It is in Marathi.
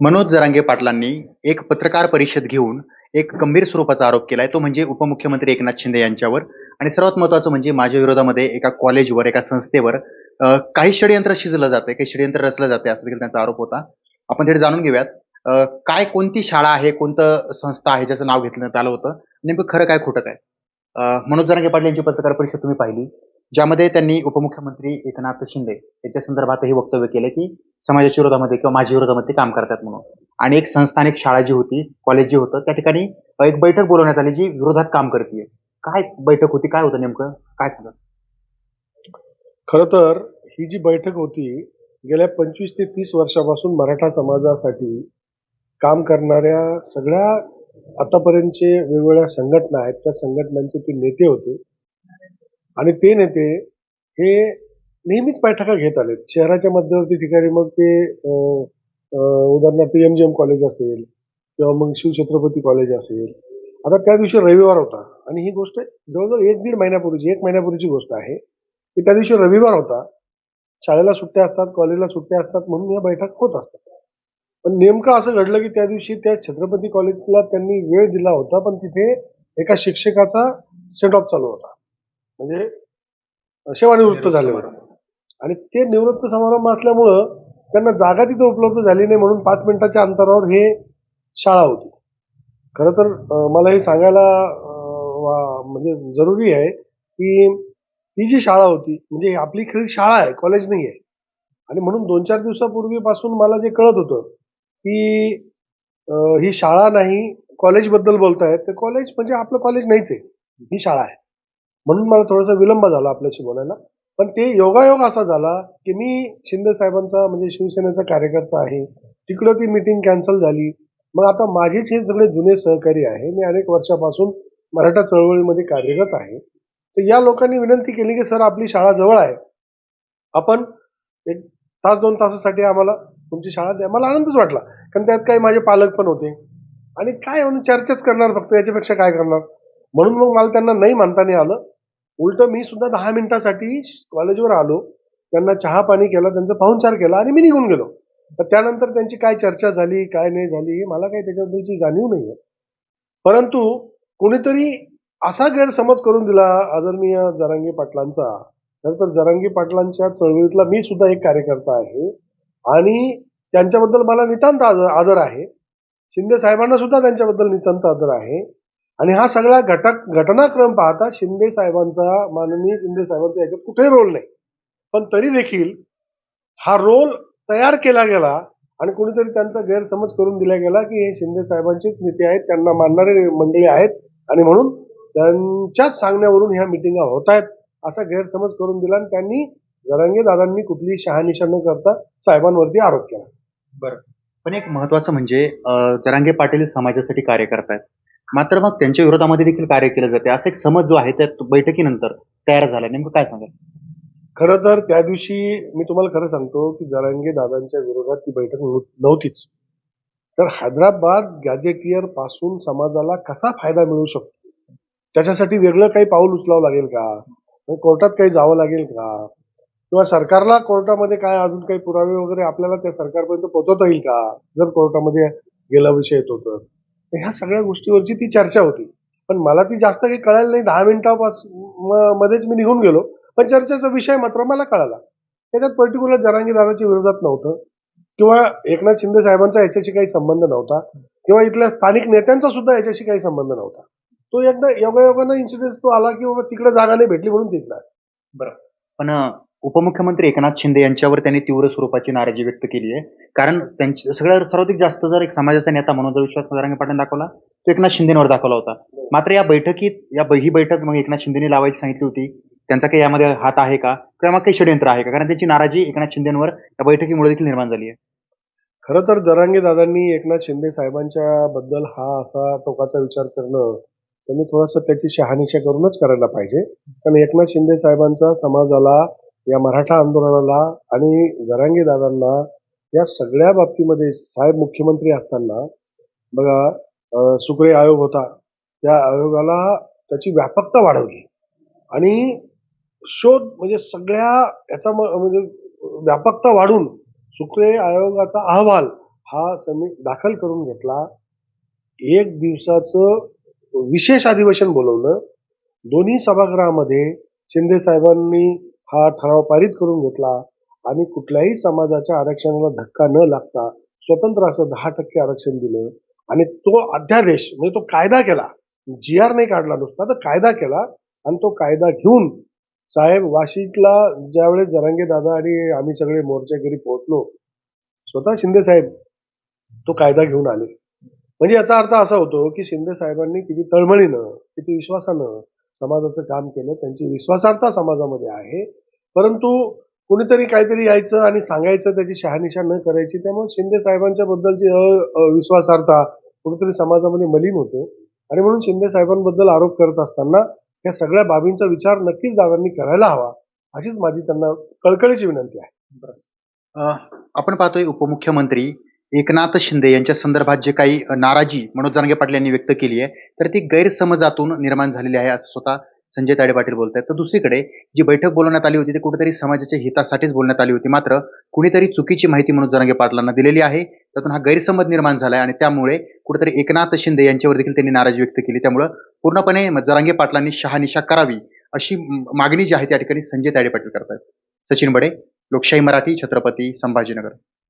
मनोज जरांगे पाटलांनी एक पत्रकार परिषद घेऊन एक गंभीर स्वरूपाचा आरोप केलाय, तो म्हणजे उपमुख्यमंत्री एकनाथ शिंदे यांच्यावर. आणि सर्वात महत्त्वाचं म्हणजे माझ्या विरोधामध्ये एका कॉलेजवर, एका संस्थेवर काही षडयंत्र शिजलं जातंय, काही षडयंत्र रचलं जातंय, असा देखील त्यांचा आरोप होता. आपण थेट जाणून घेऊयात. काय कोणती शाळा आहे, कोणतं संस्था आहे ज्याचं नाव घेतलं आलं होतं? नेमकं खरं काय, खोटं काय? मनोज जरांगे पाटील यांची पत्रकार परिषद तुम्ही पाहिली, ज्यामध्ये त्यांनी उपमुख्यमंत्री एकनाथ शिंदे यांच्या संदर्भातही वक्तव्य केलं, की समाजाच्या विरोधामध्ये किंवा माझ्या विरोधामध्ये ते काम करतात म्हणून. आणि एक संस्था एक शाळा जी होती, कॉलेज जे होतं, त्या ठिकाणी एक बैठक बोलवण्यात आली, जी विरोधात काम करतीये. काय बैठक होती? काय होतं नेमकं? काय सांगाल? खरं तर ही जी बैठक होती, गेल्या 25 ते 30 वर्षापासून मराठा समाजासाठी काम करणाऱ्या सगळ्या आतापर्यंतचे वेगवेगळ्या संघटना आहेत, त्या संघटनांचे ते नेते होते. आणि ते नेते हे नेहमीच बैठका घेत आलेत. शहराच्या मध्यवर्ती ठिकाणी मग ते उदाहरणार्थ एमजीएम कॉलेज असेल किंवा मग शिवछत्रपती कॉलेज असेल. आता त्या दिवशी रविवार होता आणि ही गोष्ट जवळजवळ 1-1.5 महिन्यापूर्वीची, 1 महिन्यापूर्वीची गोष्ट आहे, की त्या दिवशी रविवार होता. शाळेला सुट्ट्या असतात, कॉलेजला सुट्ट्या असतात म्हणून या बैठक होत असतात. पण नेमकं असं घडलं, की त्या दिवशी त्या छत्रपती कॉलेजला त्यांनी वेळ दिला होता, पण तिथे एका शिक्षकाचा सेंड ऑफ चालू होता. म्हणजे सेवानिवृत्त झाले होते. आणि ते निवृत्त समारंभ असल्यामुळं त्यांना जागा तिथे उपलब्ध झाली नाही म्हणून 5 मिनिटाच्या अंतरावर हे शाळा होती. खरं तर मला हे सांगायला म्हणजे जरुरी आहे, की ही जी शाळा होती म्हणजे आपली खरी शाळा आहे, कॉलेज नाही आहे. आणि म्हणून 2-4 दिवसापूर्वीपासून मला जे कळत होतं, की ही शाळा नाही, कॉलेजबद्दल बोलतायत. तर कॉलेज म्हणजे आपलं कॉलेज नाहीच आहे. ही शाळा आहे. म्हणून मला थोडासा विलंब झाला आपल्याशी बोलायला. पण ते योगायोग असा झाला, की मी शिंदे साहेबांचा म्हणजे शिवसेनेचा कार्यकर्ता आहे. तिकडं ती मीटिंग कॅन्सल झाली. मग आता माझेच हे सगळे जुने सहकारी आहे. मी अनेक वर्षापासून मराठा चळवळीमध्ये कार्यरत आहे. तर या लोकांनी विनंती केली, की "सर आपली शाळा जवळ आहे. आपण 1 तास 2 तासासाठी आम्हाला तुमची शाळा द्या." मला आनंदच वाटला. कारण त्यात काही माझे पालक पण होते. आणि काय म्हणून चर्चाच करणार फक्त याच्यापेक्षा काय करणार? म्हणून मग मला त्यांना नाही म्हणता नाही आलं. उलटं मी सुद्धा 10 मिनिटासाठी कॉलेजवर आलो. त्यांना चहा-पाणी केला, त्यांचा पाहुणचार केला आणि मी निघून गेलो. तर त्यानंतर त्यांची काय चर्चा झाली, काय नाही झाली, हे मला काही त्याच्याबद्दलची जाणीव नाहीये. परंतु कोणीतरी असा गैरसमज करून दिला आदरणीय जरांगे पाटलांचा. खरं तर जरांगे पाटलांच्या चळवळीतला मी सुद्धा एक कार्यकर्ता आहे आणि त्यांच्याबद्दल मला नितांत आदर आहे. शिंदे साहेबांना सुद्धा त्यांच्याबद्दल नितांत आदर आहे. आणि हा सगळा घटनाक्रम पाहता माननीय शिंदे साहेबांचा याच्यात कुठेही रोल नाही. पण तरी देखील हा रोल तयार केला गेला आणि कुणीतरी त्यांचा गैरसमज करून दिला गेला, की हे शिंदे साहेबांचेच नेते आहेत, त्यांना मानणारे मंडळी आहेत आणि म्हणून त्यांच्याच सांगण्यावरून ह्या मिटिंगा होत आहेत, असा गैरसमज करून दिला आणि त्यांनी जरांगे दादांनी कुठलीही शहानिशा न करता साहेबांवरती आरोप केला. बरं. पण एक महत्त्वाचं म्हणजे जरांगे पाटील समाजासाठी कार्य करतायत. मात्र मग त्यांच्या विरोधामध्ये देखील कार्य केलं जाते. असा एक समज जो आहे त्या बैठकीनंतर तयार झाला. नेमकं काय सांगाल? खरं तर त्या दिवशी मी तुम्हाला खरं सांगतो, की जरांगे दादांच्या विरोधात ती बैठक नव्हतीच. तर हैदराबाद गॅझेटियर पासून समाजाला कसा फायदा मिळू शकतो? त्याच्यासाठी वेगळं काही पाऊल उचलावं लागेल का? मग कोर्टात काही जावं लागेल का? किंवा सरकारला कोर्टामध्ये काय अजून काही पुरावे वगैरे आपल्याला त्या सरकारपर्यंत पोहोचवता येईल का? जर कोर्टामध्ये गेला विषय येतो तर. तर ह्या सगळ्या गोष्टीवरची ती चर्चा होती. पण मला ती जास्त काही कळायला नाही. 10 मध्येच मी निघून गेलो. पण चर्चेचा विषय मात्र मला कळाला. त्याच्यात पर्टिक्युलर जरांगे दादाच्या विरोधात नव्हतं किंवा एकनाथ शिंदे साहेबांचा याच्याशी काही संबंध नव्हता किंवा इथल्या स्थानिक नेत्यांचा सुद्धा याच्याशी काही संबंध नव्हता. तो एकदा योगायोगानं इन्सिडेन्स तो आला, की बाबा तिकडे जागा नाही भेटली म्हणून तिकडे. बरं. पण उपमुख्यमंत्री एकनाथ शिंदे यांच्यावर त्यांनी तीव्र स्वरूपाची नाराजी व्यक्त केली आहे. कारण सगळ्यात सर्वाधिक जास्त जर एक समाजाचा नेता म्हणून जर विश्वास जरांगे पाटलांनी दाखवला, तो एकनाथ शिंदेवर दाखवला होता. मात्र या बैठकीत ही बैठक मग एकनाथ शिंदेनी लावायची सांगितली होती. त्यांचा काही यामध्ये हात आहे का? किंवा मग काही षडयंत्र आहे का? कारण त्यांची नाराजी एकनाथ शिंदेवर या बैठकीमुळे देखील निर्माण झाली आहे. खरं तर जरांगे दादांनी एकनाथ शिंदे साहेबांच्या बद्दल हा असा टोकाचा विचार करणं, त्यांनी थोडंसं त्याची शहानिशा करूनच करायला पाहिजे. कारण एकनाथ शिंदे साहेबांचा समाजाला, या मराठा आंदोलनाला आणि जरांगे दादांना या सगळ्या बाबतीमध्ये साहेब मुख्यमंत्री असताना बघा सुक्रे आयोग होता. त्या आयोगाला त्याची व्यापकता वाढवली आणि शोध म्हणजे सगळ्या याचा म्हणजे व्यापकता वाढून सुक्रे आयोगाचा अहवाल हा दाखल करून घेतला. एक दिवसाचं विशेष अधिवेशन बोलवलं. दोन्ही सभागृहामध्ये शिंदे साहेबांनी हा ठराव पारित करून घेतला आणि कुठल्याही समाजाच्या आरक्षणाला धक्का न लागता स्वतंत्र असं 10% आरक्षण दिलं आणि तो अध्यादेश म्हणजे तो कायदा केला. जी आर नाही काढला नुसता, तर कायदा केला आणि तो कायदा घेऊन साहेब वाशीतला ज्यावेळेस जरांगे दादा आणि आम्ही सगळे मोर्चागिरी पोहोचलो, स्वतः शिंदे साहेब तो कायदा घेऊन आले. म्हणजे याचा अर्थ असा होतो की शिंदे साहेबांनी किती तळमळीनं, किती विश्वासानं समाजाचं काम केलं. त्यांची विश्वासार्हता समाजामध्ये आहे. परंतु कुणीतरी काहीतरी यायचं आणि सांगायचं, त्याची शहानिशा न करायची. त्यामुळे शिंदे साहेबांच्या बद्दलची विश्वासार्हता कुठेतरी समाजामध्ये मलीन होते आणि म्हणून शिंदे साहेबांबद्दल आरोप करत असताना या सगळ्या बाबींचा विचार नक्कीच दादांनी करायला हवा, अशीच माझी त्यांना कळकळीची विनंती आहे. अ, आपण पाहतोय उपमुख्यमंत्री एकनाथ शिंदे यांच्या संदर्भात जे काही नाराजी मनोज जरांगे पाटील यांनी व्यक्त केली आहे, तर ती गैरसमजातून निर्माण झालेली आहे, असं स्वतः संजय तायडे पाटील बोलतायत. तर दुसरीकडे जी बैठक बोलवण्यात आली होती, ती कुठेतरी समाजाच्या हितासाठीच बोलण्यात आली होती. मात्र कुणीतरी चुकीची माहिती मनोज जरांगे पाटलांना दिलेली आहे. त्यातून हा गैरसमज निर्माण झालाय आणि त्यामुळे कुठेतरी एकनाथ शिंदे यांच्यावर देखील त्यांनी नाराजी व्यक्त केली. त्यामुळं पूर्णपणे जरांगे पाटलांनी शहानिशा करावी, अशी मागणी जी आहे त्या ठिकाणी संजय तायडे पाटील करतायत. सचिन बडे, लोकशाही मराठी, छत्रपती संभाजीनगर.